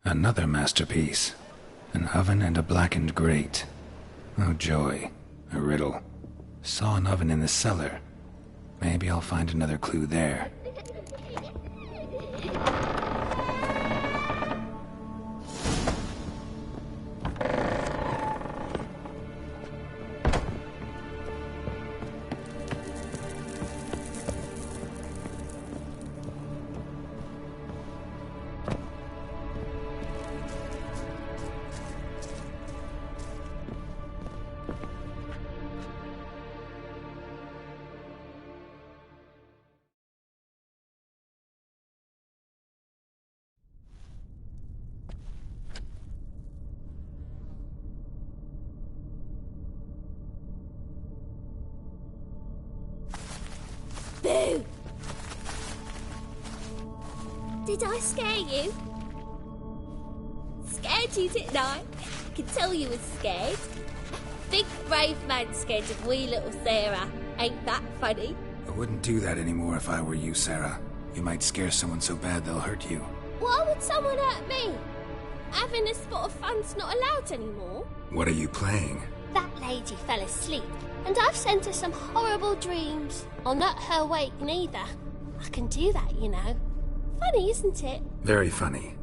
Another masterpiece. An oven and a blackened grate. Oh joy. A riddle. Saw an oven in the cellar. Maybe I'll find another clue there. Boo! Did I scare you? Scared you, didn't I? I could tell you was scared. Big brave man scared of wee little Sarah. Ain't that funny? I wouldn't do that anymore if I were you, Sarah. You might scare someone so bad they'll hurt you. Why would someone hurt me? Having a spot of fun's not allowed anymore. What are you playing? That lady fell asleep, and I've sent her some horrible dreams. I'll not her wake neither. I can do that, you know. Funny, isn't it? Very funny.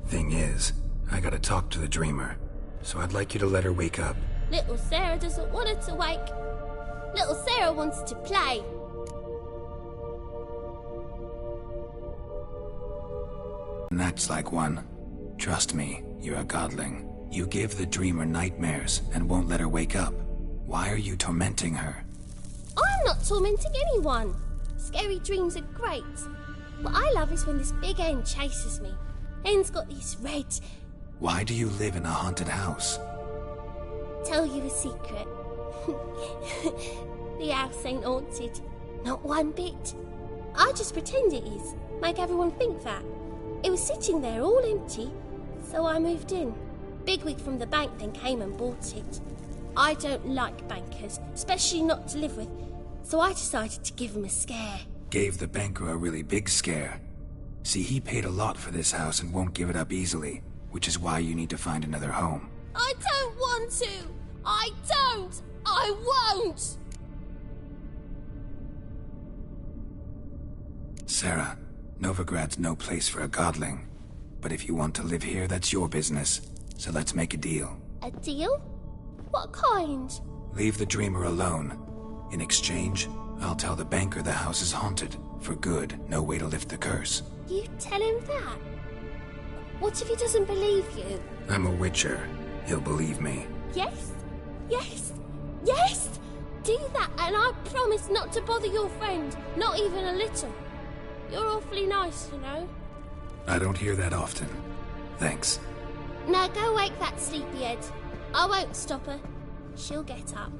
Thing is, I gotta talk to the dreamer, so I'd like you to let her wake up. Little Sarah doesn't want her to wake. Little Sarah wants to play. And acts like one. Trust me, you're a godling. You give the dreamer nightmares and won't let her wake up. Why are you tormenting her? I'm not tormenting anyone. Scary dreams are great. What I love is when this big hen chases me. Hen's got these red... Why do you live in a haunted house? Tell you a secret. The house ain't haunted. Not one bit. I just pretend it is. Make everyone think that. It was sitting there all empty, so I moved in. Bigwig from the bank then came and bought it. I don't like bankers, especially not to live with, so I decided to give him a scare. Gave the banker a really big scare. See, he paid a lot for this house and won't give it up easily, which is why you need to find another home. I don't want to! I don't! I won't! Sarah, Novigrad's no place for a godling. But if you want to live here, that's your business. So let's make a deal. A deal? What kind? Leave the dreamer alone. In exchange, I'll tell the banker the house is haunted. For good, no way to lift the curse. You tell him that? What if he doesn't believe you? I'm a witcher. He'll believe me. Yes? Yes? Yes! Do that and I promise not to bother your friend. Not even a little. You're awfully nice, you know. I don't hear that often. Thanks. Now go wake that sleepyhead. I won't stop her. She'll get up.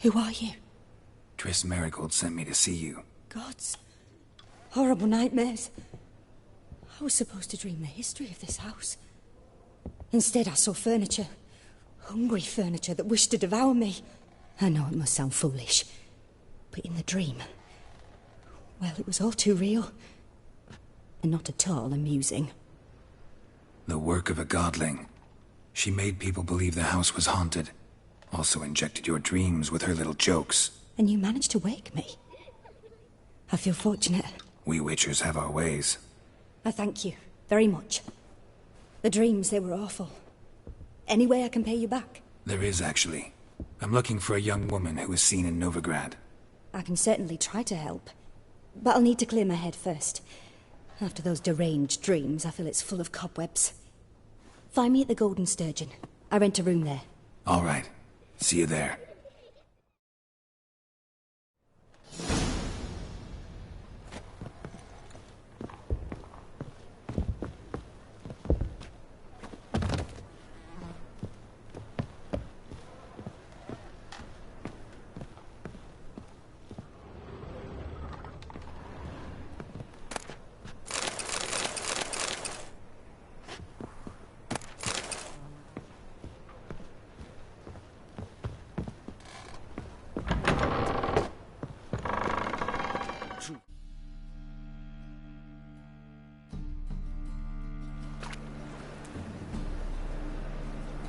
Who are you? Triss Marigold sent me to see you. Gods. Horrible nightmares. I was supposed to dream the history of this house. Instead, I saw furniture. Hungry furniture that wished to devour me. I know it must sound foolish, but in the dream, well, it was all too real. and not at all amusing. The work of a godling. She made people believe the house was haunted. Also injected your dreams with her little jokes. And you managed to wake me. I feel fortunate. We witchers have our ways. I thank you very much. The dreams, they were awful. Any way I can pay you back? There is, actually. I'm looking for a young woman who was seen in Novigrad. I can certainly try to help. But I'll need to clear my head first. After those deranged dreams, I feel it's full of cobwebs. Find me at the Golden Sturgeon. I rent a room there. All right. See you there.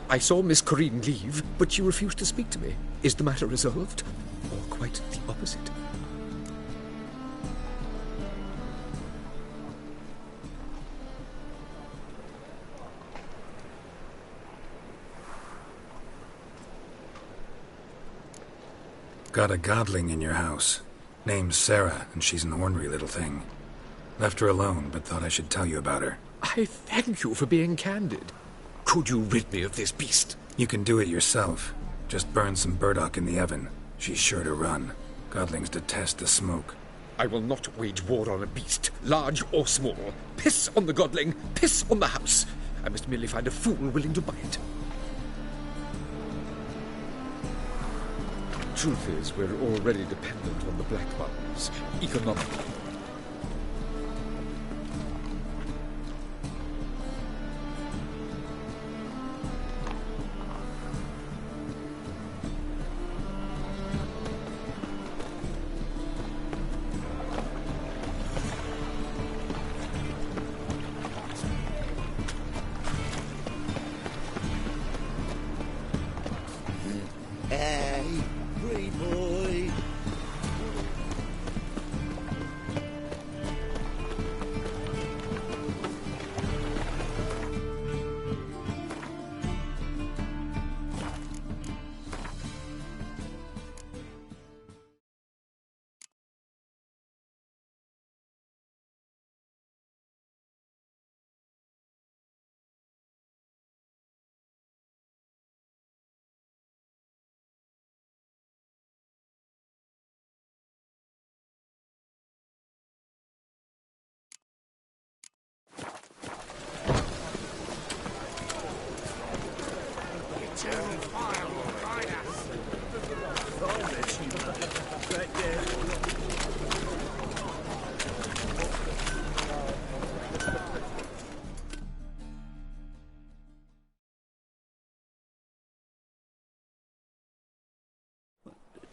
I saw Miss Corinne leave, but she refused to speak to me. Is the matter resolved? Or quite the opposite? Got a godling in your house. Name's Sarah, and she's an ornery little thing. Left her alone, but thought I should tell you about her. I thank you for being candid. Could you rid me of this beast? You can do it yourself. Just burn some burdock in the oven. She's sure to run. Godlings detest the smoke. I will not wage war on a beast, large or small. Piss on the godling, piss on the house. I must merely find a fool willing to buy it. Truth is, we're already dependent on the black ones, economically. Hey, pretty boy.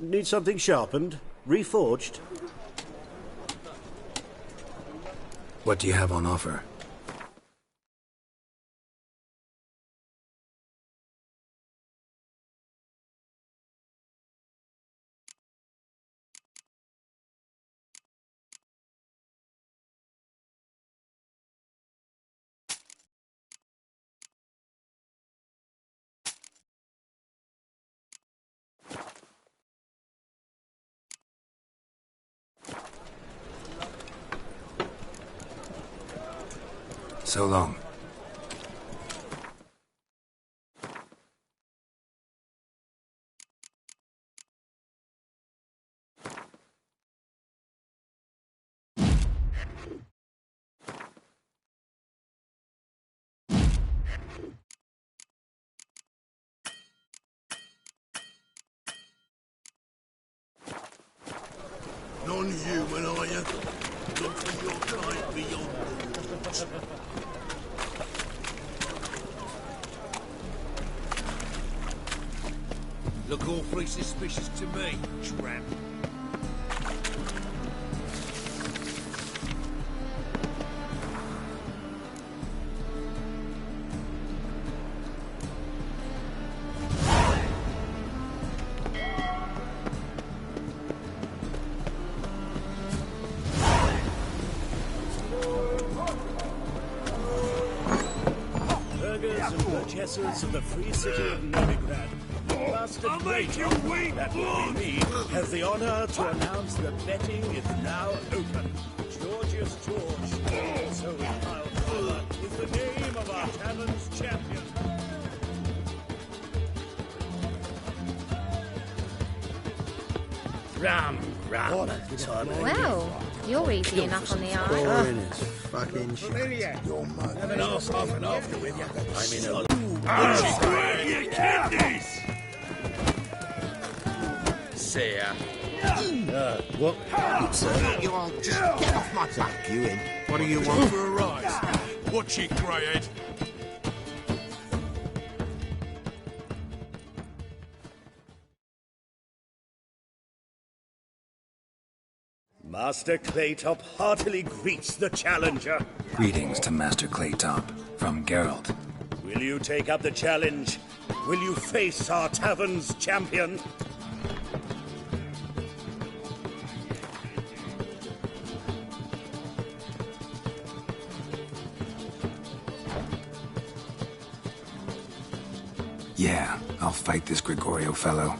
Need something sharpened? Reforged? What do you have on offer? So long. Non-human, are you? Look for your kind beyond the woods. Look awfully suspicious to me, tramp. officers of the Free City of Novigrad. I'll make you wait, that will be me, has the honor to announce that betting is now open. Georgius George, also in Pile Driver, is the name of our tavern's champion. Ram, Well, you're easy enough on the eye. Boring as fucking shit. Your mug. Have an arse half and after with you. I'm in a... You kidneys! See ya. What? Sir, you all just get off my back, you in. What do you want for a rise? Watch it, greyhead. Master Claytop heartily greets the challenger. Greetings to Master Claytop from Geralt. Will you take up the challenge? Will you face our tavern's champion? Yeah, I'll fight this Gregorio fellow.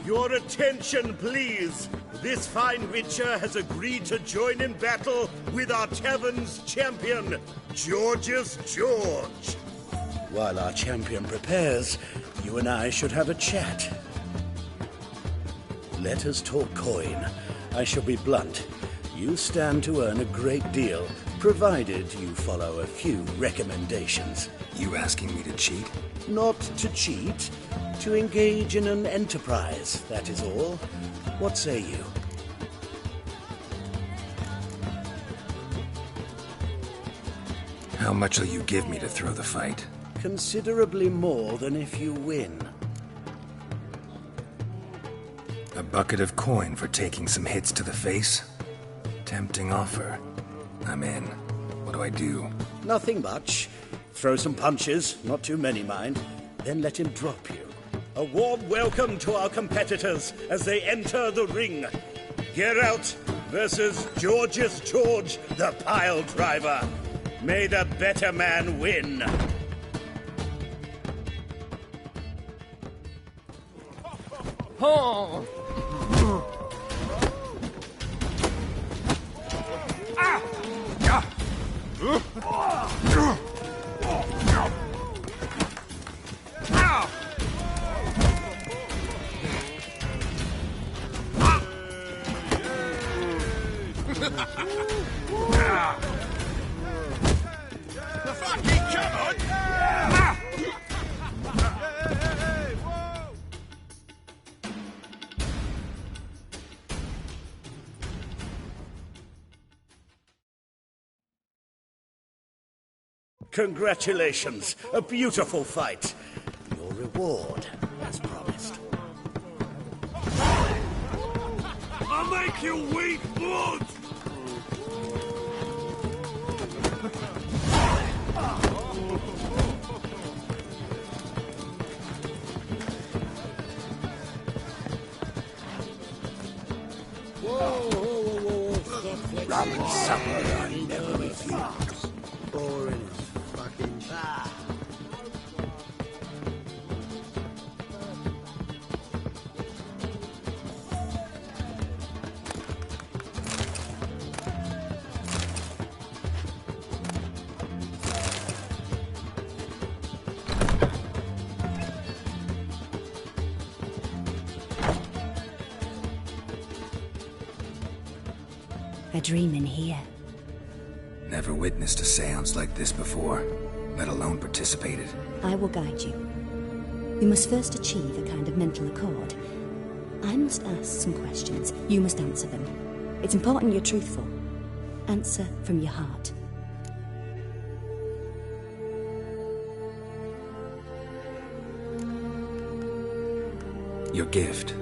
Your attention, please. This fine witcher has agreed to join in battle with our tavern's champion, Georgius George. While our champion prepares, you and I should have a chat. Let us talk coin. I shall be blunt. You stand to earn a great deal, provided you follow a few recommendations. You asking me to cheat? Not to cheat, to engage in an enterprise, that is all. What say you? How much will you give me to throw the fight? Considerably more than if you win. A bucket of coin for taking some hits to the face? Tempting offer. I'm in. What do I do? Nothing much. Throw some punches, not too many, mind. Then let him drop you. A warm welcome to our competitors as they enter the ring. Geralt versus Georgius George, the Pile Driver. May the better man win. Oh! Congratulations. A beautiful fight. Your reward, as promised. I'll make you weep blood! Rabbit supper I never refuse. Boring as fucking shit. A dream in here. Never witnessed a seance like this before, let alone participated. I will guide you. We must first achieve a kind of mental accord. I must ask some questions. You must answer them. It's important you're truthful. Answer from your heart. Your gift.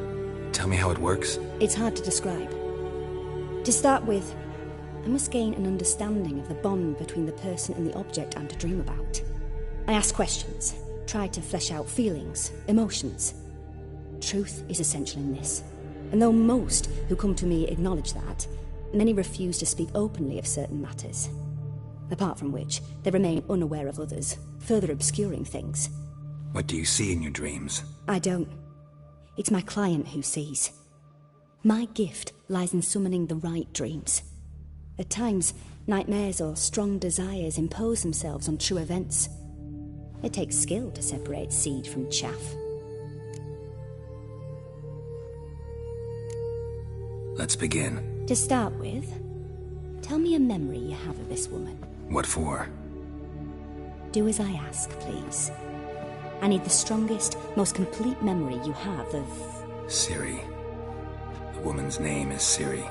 Tell me how it works. It's hard to describe. To start with, I must gain an understanding of the bond between the person and the object I'm to dream about. I ask questions, try to flesh out feelings, emotions. Truth is essential in this, and though most who come to me acknowledge that, many refuse to speak openly of certain matters. Apart from which, they remain unaware of others, further obscuring things. What do you see in your dreams? I don't. It's my client who sees. My gift lies in summoning the right dreams. At times, nightmares or strong desires impose themselves on true events. It takes skill to separate seed from chaff. Let's begin. To start with, tell me a memory you have of this woman. What for? Do as I ask, please. I need the strongest, most complete memory you have of... Siri. The woman's name is Siri.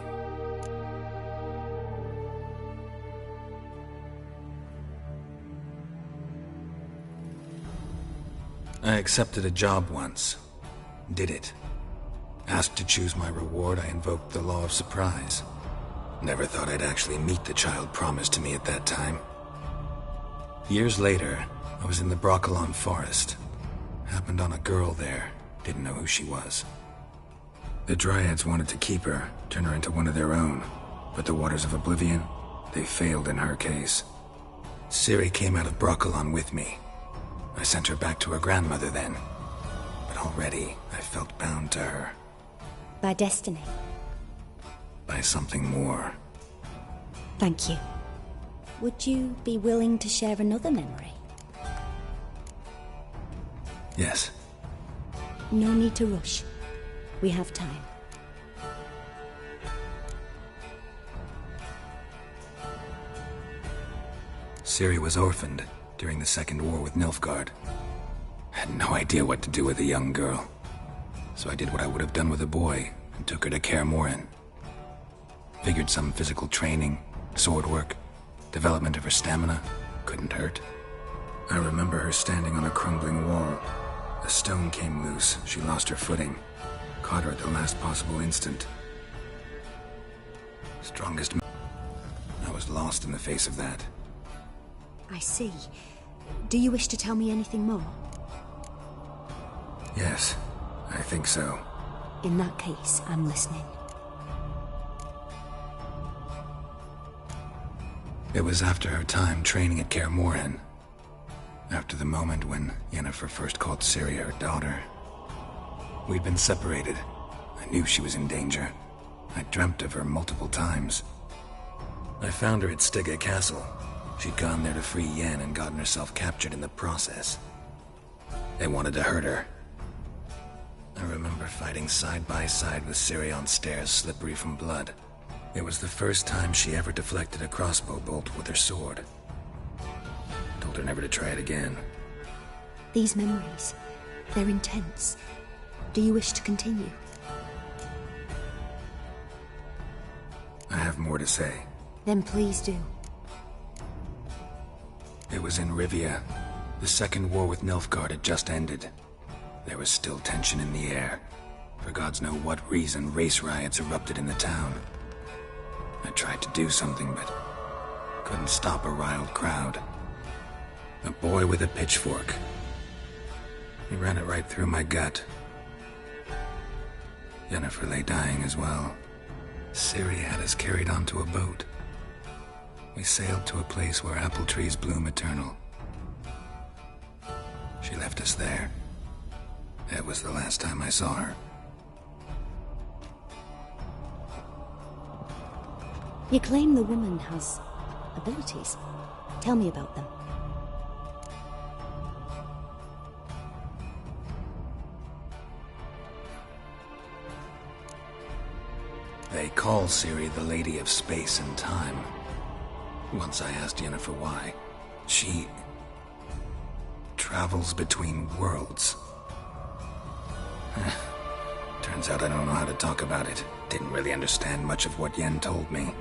I accepted a job once. Did it. Asked to choose my reward, I invoked the law of surprise. Never thought I'd actually meet the child promised to me at that time. Years later, I was in the Broccolon forest. Happened on a girl there. Didn't know who she was. The Dryads wanted to keep her, turn her into one of their own. But the Waters of Oblivion, they failed in her case. Siri came out of Broccolon with me. I sent her back to her grandmother then. But already, I felt bound to her. By destiny. By something more. Thank you. Would you be willing to share another memory? Yes. No need to rush. We have time. Siri was orphaned during the Second War with Nilfgaard. Had no idea what to do with a young girl. So I did what I would have done with a boy and took her to Kaer Morhen. Figured some physical training, sword work, development of her stamina couldn't hurt. I remember her standing on a crumbling wall. A stone came loose. She lost her footing. Caught her at the last possible instant. Strongest man. I was lost in the face of that. I see. Do you wish to tell me anything more? Yes, I think so. In that case, I'm listening. It was after her time training at Kaer Morhen. After the moment when Yennefer first called Ciri her daughter. We'd been separated. I knew she was in danger. I dreamt of her multiple times. I found her at Stygga Castle. She'd gone there to free Yen and gotten herself captured in the process. They wanted to hurt her. I remember fighting side by side with Ciri on stairs slippery from blood. It was the first time she ever deflected a crossbow bolt with her sword. Told her never to try it again. These memories, they're intense. Do you wish to continue? I have more to say. Then please do. It was in Rivia. The Second War with Nilfgaard had just ended. There was still tension in the air. For gods know what reason, race riots erupted in the town. I tried to do something, but couldn't stop a riled crowd. A boy with a pitchfork. He ran it right through my gut. Yennefer lay dying as well. Ciri had us carried onto a boat. We sailed to a place where apple trees bloom eternal. She left us there. That was the last time I saw her. You claim the woman has abilities. Tell me about them. They call Ciri the Lady of Space and Time. Once I asked Yennefer why. She travels between worlds. Turns out I don't know how to talk about it. Didn't really understand much of what Yen told me.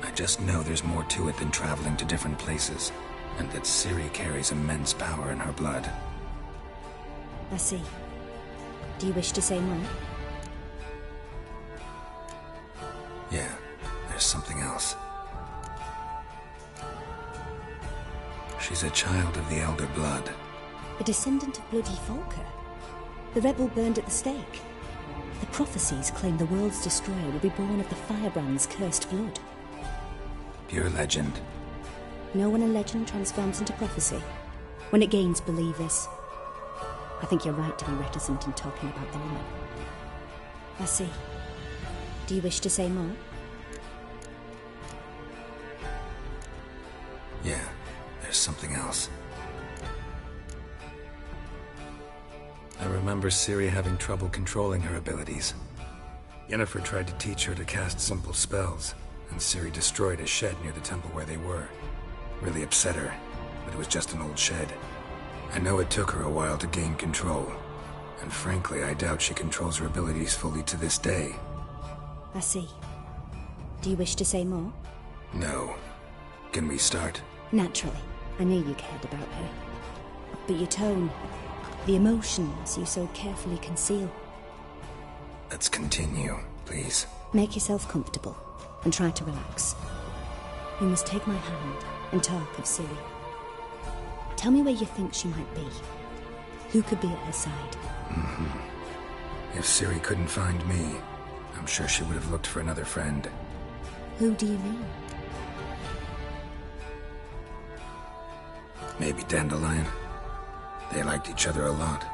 I just know there's more to it than traveling to different places, and that Ciri carries immense power in her blood. I see. Do you wish to say more? Yeah, there's something else. She's a child of the Elder Blood. A descendant of bloody Volker. The rebel burned at the stake. The prophecies claim the world's destroyer will be born of the Firebrand's cursed blood. Pure legend. know when a legend transforms into prophecy? When it gains believers? I think you're right to be reticent in talking about the woman. I see. Do you wish to say more? Yeah, there's something else. I remember Ciri having trouble controlling her abilities. Yennefer tried to teach her to cast simple spells, and Ciri destroyed a shed near the temple where they were. Really upset her, but it was just an old shed. I know it took her a while to gain control, and frankly, I doubt she controls her abilities fully to this day. I see. Do you wish to say more? No. Can we start? Naturally. I knew you cared about her. But your tone, the emotions you so carefully conceal. Let's continue, please. Make yourself comfortable, and try to relax. You must take my hand and talk of Ciri. Tell me where you think she might be. Who could be at her side? If Ciri couldn't find me, I'm sure she would have looked for another friend. Who do you mean? Maybe Dandelion. They liked each other a lot.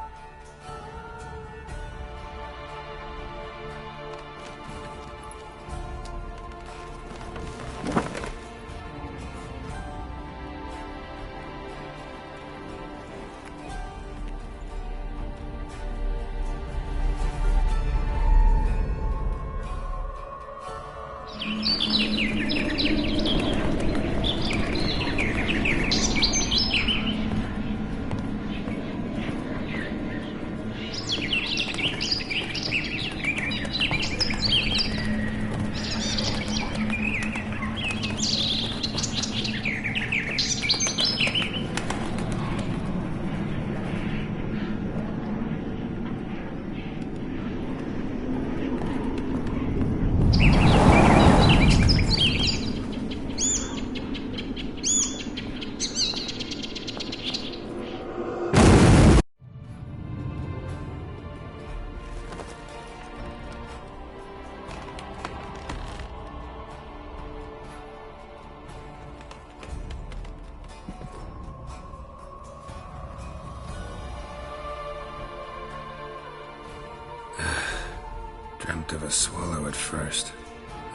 Dreamt of a swallow at first.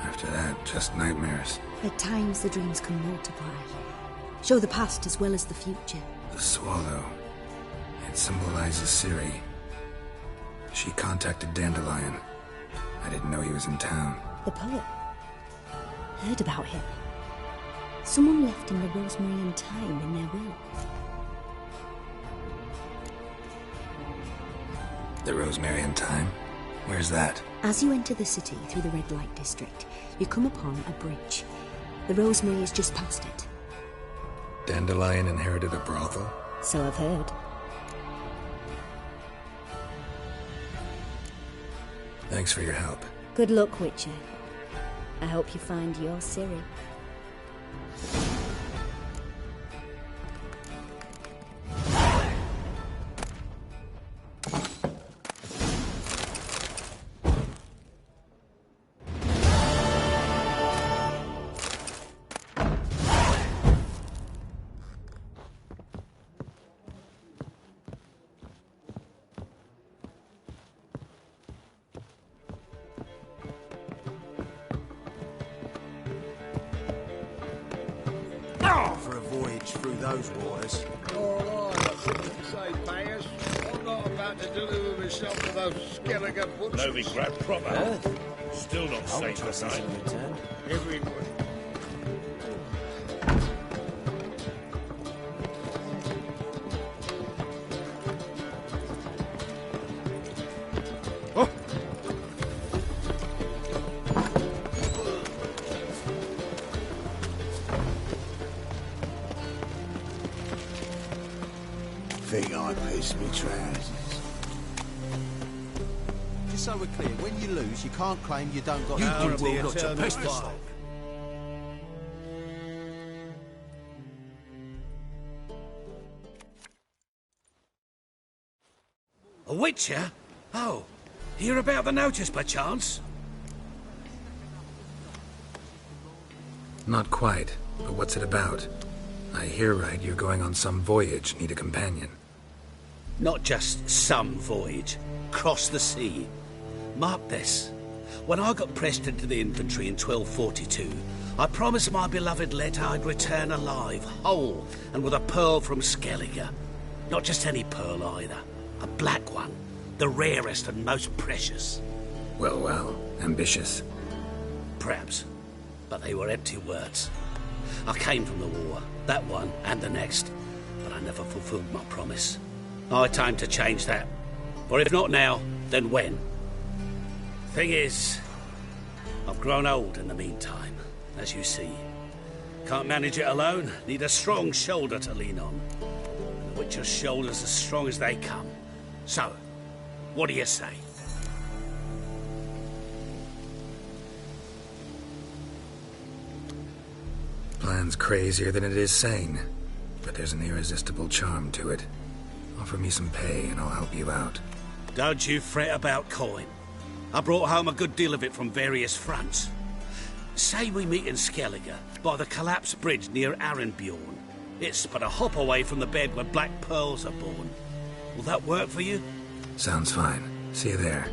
After that, just nightmares. At times the dreams can multiply. Show the past as well as the future. The swallow. It symbolizes Ciri. She contacted Dandelion. I didn't know he was in town. The poet. Heard about him. Someone left him the rosemary and thyme in their will. The rosemary and thyme? Where's that? As you enter the city through the red light district, you come upon a bridge. The rosemary is just past it. Dandelion inherited a brothel? So I've heard. Thanks for your help. Good luck, Witcher. I hope you find your Ciri. For a voyage through those waters. All right, I shouldn't say payers. I'm not about to deliver myself to those skeleton butchers. No, we grab proper. Still not safe for sight. Everyone. Think I pissed me trousers. Just so we're clear, when you lose, you can't claim you don't got... You the will will not to piss piss me. A witcher? Oh, hear about the notice, perchance? Not quite, but what's it about? I hear right, you're going on some voyage, need a companion. Not just some voyage. Cross the sea. Mark this. When I got pressed into the infantry in 1242, I promised my beloved Let I'd return alive, whole, and with a pearl from Skellige. Not just any pearl either. A black one. The rarest and most precious. Well, well. Ambitious. Perhaps. But they were empty words. I came from the war. That one and the next. But I never fulfilled my promise. High time to change that. For if not now, then when? Thing is, I've grown old in the meantime, as you see. Can't manage it alone, need a strong shoulder to lean on. And the Witcher's shoulder's as strong as they come. So, what do you say? Plan's crazier than it is sane, but there's an irresistible charm to it. Offer me some pay and I'll help you out. Don't you fret about coin. I brought home a good deal of it from various fronts. Say we meet in Skellige, by the collapsed bridge near Arenbjorn. It's but a hop away from the bed where black pearls are born. Will that work for you? Sounds fine. See you there.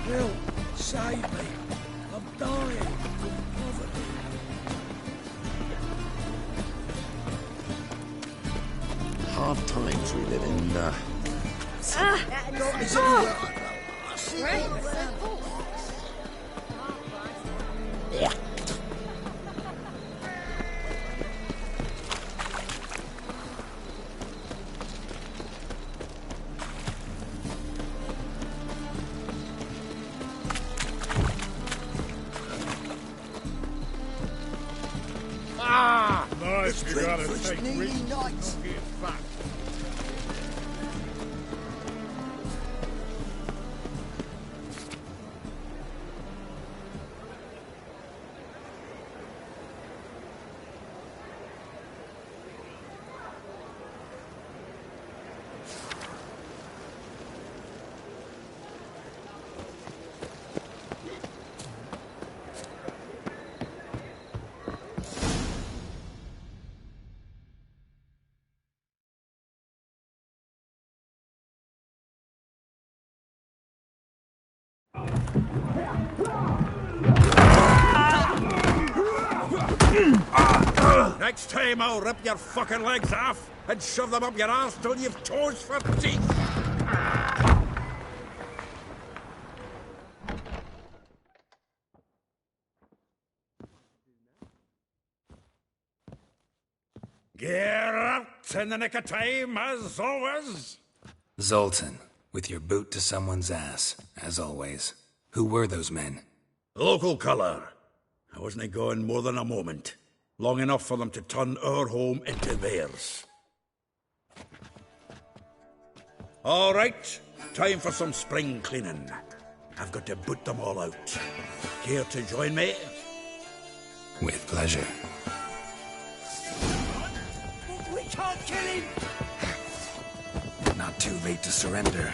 Help! Save me! I'm dying from poverty. Hard times we live in, Yeah. Nice, you gotta take risks. Nights. Don't get fat. Next time I'll rip your fucking legs off and shove them up your ass till you've toes for teeth. Get up in the nick of time, as always. Zoltan, with your boot to someone's ass, as always. Who were those men? Local colour. I wasn't going more than a moment. Long enough for them to turn our home into theirs. All right, time for some spring cleaning. I've got to boot them all out. Care to join me? With pleasure. We can't kill him! Not too late to surrender.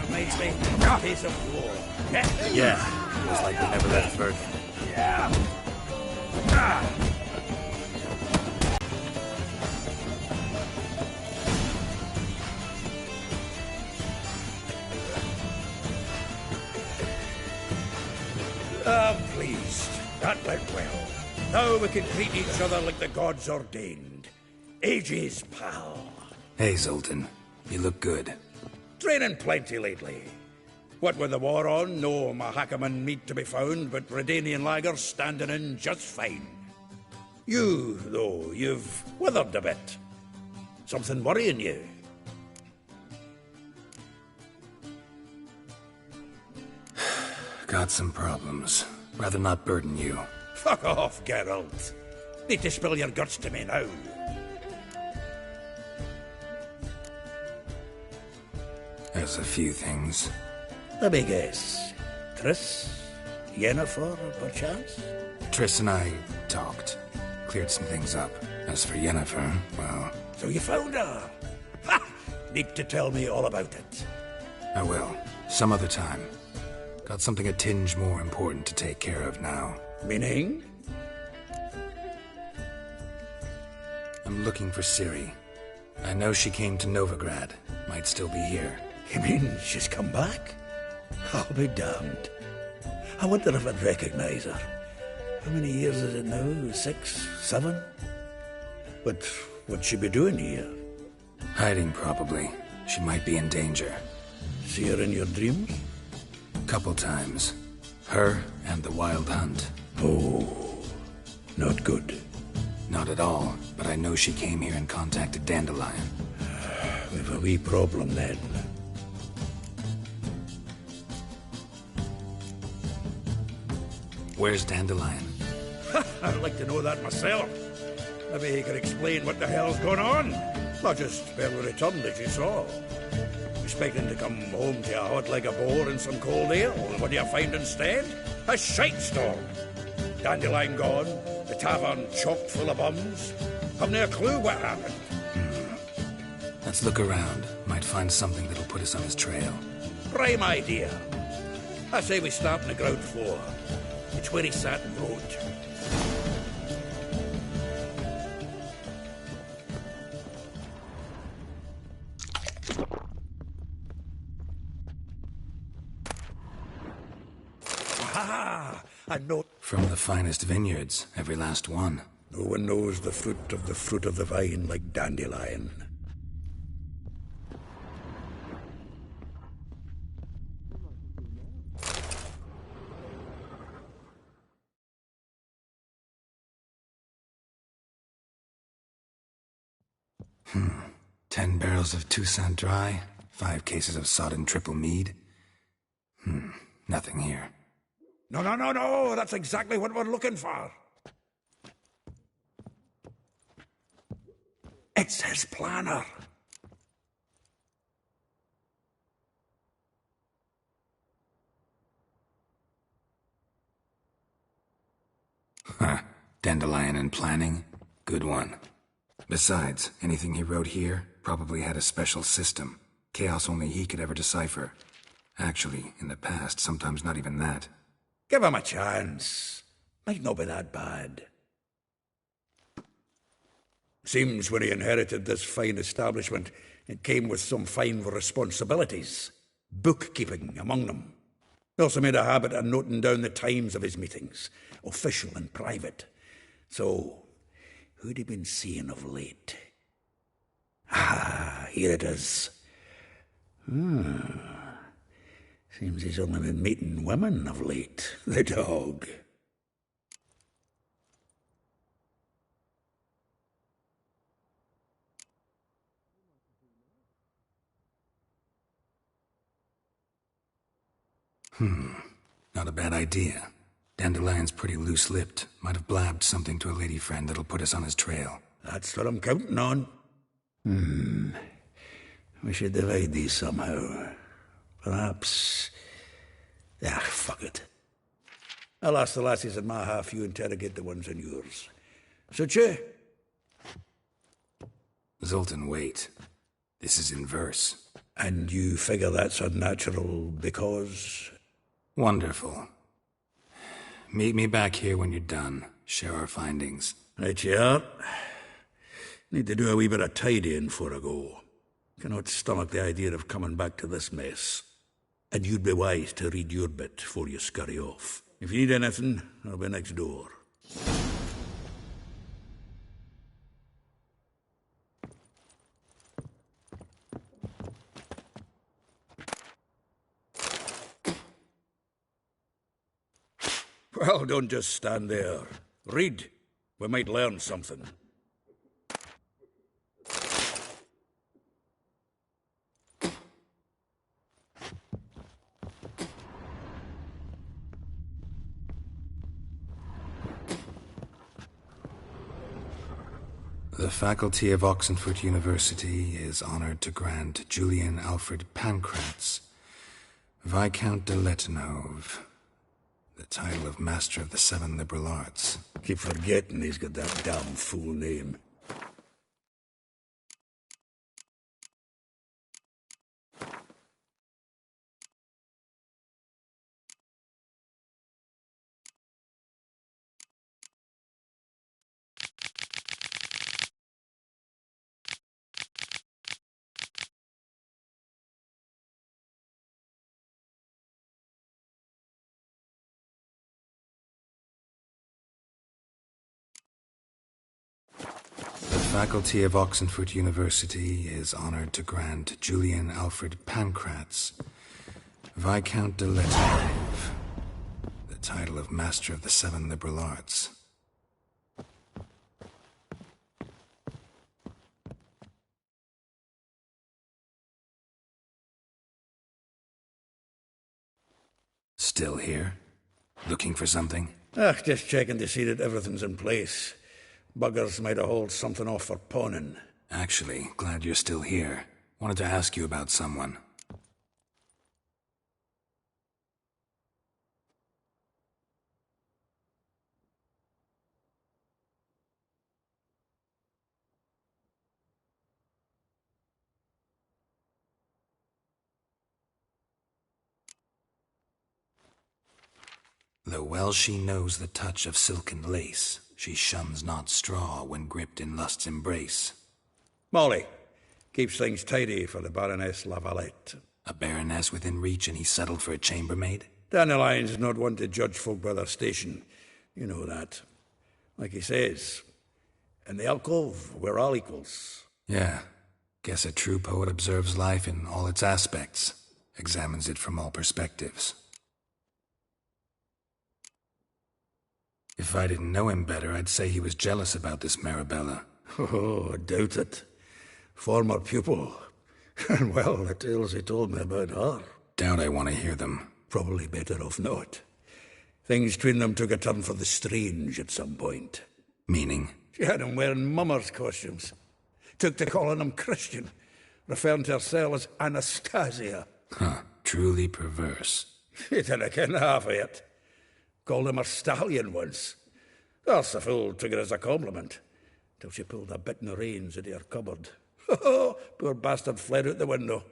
Reminds me of a piece of war. Yeah, it was like we never left Bergen. I'm pleased. That went well. Now we can treat each other like the gods ordained. Ages, pal. Hey, Zoltan. You look good. Training plenty lately. What with the war on, no Mahakaman meat to be found, but Redanian lagers standing in just fine. You, though, you've withered a bit. Something worrying you? Got some problems. Rather not burden you. Fuck off, Geralt. Need to spill your guts to me now. There's a few things. Let me guess. Triss? Yennefer, perchance? Triss and I talked. Cleared some things up. As for Yennefer, well... So you found her? Ha! Need to tell me all about it. I will. Some other time. Got something a tinge more important to take care of now. Meaning? I'm looking for Ciri. I know she came to Novigrad. Might still be here. You mean she's come back? I'll be damned. I wonder if I'd recognize her. How many years is it now? 6? 7? But what'd she be doing here? Hiding, probably. She might be in danger. See her in your dreams? Couple times. Her and the Wild Hunt. Oh, not good. Not at all, but I know she came here and contacted Dandelion. We've a wee problem then. Where's Dandelion? I'd like to know that myself. Maybe he could explain what the hell's going on. Not just barely returned as you saw. Expecting to come home to a hot like a boar and some cold ale. What do you find instead? A shite storm. Dandelion gone, the tavern chocked full of bums. Have no clue what happened. Let's look around. Might find something that'll put us on his trail. Prime idea. I say we start on the ground floor. It's where he sat and wrote. Ah, a note. From the finest vineyards, every last one. No one knows the fruit of the vine like Dandelion. Hmm. 10 barrels of Toussaint Dry, 5 cases of sodden triple mead. Nothing here. No, that's exactly what we're looking for. It's his planner. Huh. Dandelion and planning? Good one. Besides, anything he wrote here probably had a special system. Chaos only he could ever decipher. Actually, in the past, sometimes not even that. Give him a chance. Might not be that bad. Seems when he inherited this fine establishment, it came with some fine responsibilities. Bookkeeping among them. He also made a habit of noting down the times of his meetings, official and private. So, who'd he been seeing of late? Ah, here it is. Seems he's only been meeting women of late, the dog. Not a bad idea. Dandelion's pretty loose-lipped. Might have blabbed something to a lady friend that'll put us on his trail. That's what I'm counting on. We should divide these somehow. Perhaps... fuck it. I'll ask the lassies in my half, you interrogate the ones in yours. Suit you? Zoltan, wait. This is in verse. And you figure that's unnatural because... Wonderful. Meet me back here when you're done. Share our findings. Right you are. Need to do a wee bit of tidying before I go. Cannot stomach the idea of coming back to this mess. And you'd be wise to read your bit before you scurry off. If you need anything, I'll be next door. Well, don't just stand there. Read. We might learn something. The faculty of Oxenford University is honored to grant Julian Alfred Pancratz, Viscount de Letonov, the title of Master of the Seven Liberal Arts. Keep forgetting he's got that damn fool name. The faculty of Oxenford University is honored to grant Julian Alfred Pancratz, Viscount de Letonov, the title of Master of the Seven Liberal Arts. Still here? Looking for something? Just checking to see that everything's in place. Buggers might have hauled something off for pawning. Actually, glad you're still here. Wanted to ask you about someone. Though well she knows the touch of silken lace, she shuns not straw when gripped in lust's embrace. Molly, keeps things tidy for the Baroness Lavalette. A baroness within reach and he settled for a chambermaid? Dandelion's not one to judge folk by their station. You know that. Like he says, in the alcove, we're all equals. Yeah. Guess a true poet observes life in all its aspects, examines it from all perspectives. If I didn't know him better, I'd say he was jealous about this Marabella. Oh, I doubt it. Former pupil. And well, the tales he told me about her. Doubt I want to hear them. Probably better off not. Things between them took a turn for the strange at some point. Meaning? She had him wearing mummers' costumes. Took to calling him Christian, referring to herself as Anastasia. Huh, truly perverse. He didn't ken half of it. Called him a stallion once. That's the fool took it as a compliment, till she pulled a bit in the reins into her cupboard. Poor bastard fled out the window.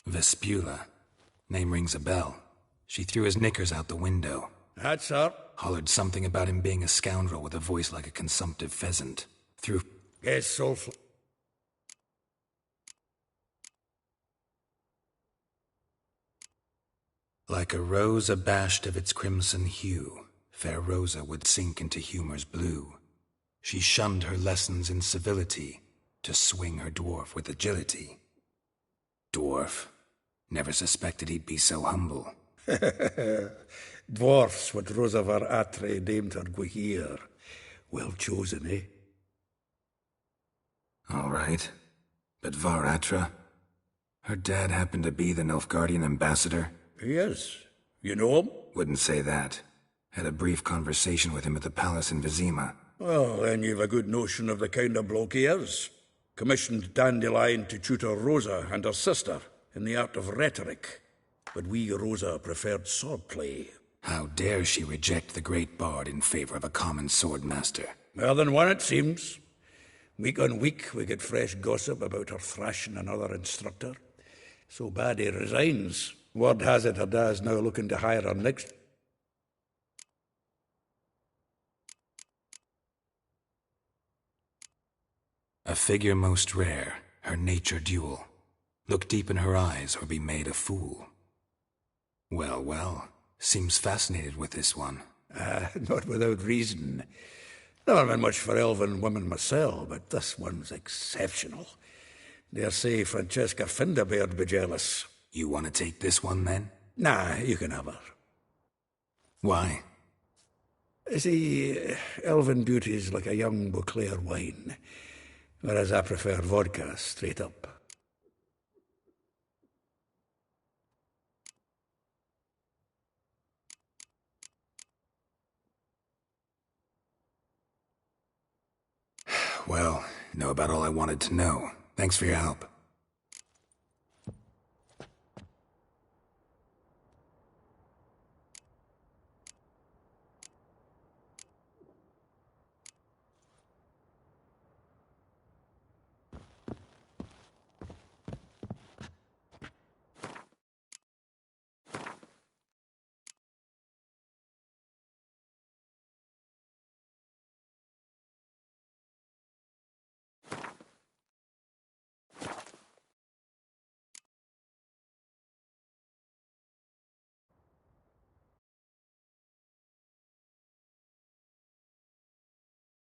Vespula. Name rings a bell. She threw his knickers out the window. That's her. Hollered something about him being a scoundrel with a voice like a consumptive pheasant. Threw... Yes, soulful. Like a rose abashed of its crimson hue, fair Rosa would sink into humor's blue. She shunned her lessons in civility, to swing her dwarf with agility. Dwarf. Never suspected he'd be so humble. Dwarfs what Rosa var Atre deemed her Guihir. Well chosen, eh? All right. But Var Atra? Her dad happened to be the Nilfgaardian ambassador? He is. You know him? Wouldn't say that. Had a brief conversation with him at the palace in Vizima. Well, then you've a good notion of the kind of bloke he is. Commissioned Dandelion to tutor Rosa and her sister in the art of rhetoric. But we Rosa preferred swordplay. How dare she reject the great bard in favor of a common swordmaster? More than one, it seems. Week on week, we get fresh gossip about her thrashing another instructor. So bad he resigns. Word has it her dad's now looking to hire her next. A figure most rare, her nature dual. Look deep in her eyes or be made a fool. Well, well, seems fascinated with this one. Not without reason. Never been much for elven women myself, but this one's exceptional. Dare say Francesca Finderbeard be jealous. You want to take this one, then? Nah, you can have her. Why? See, elven beauty's like a young Beauclair wine, whereas I prefer vodka straight up. Well, know about all I wanted to know. Thanks for your help.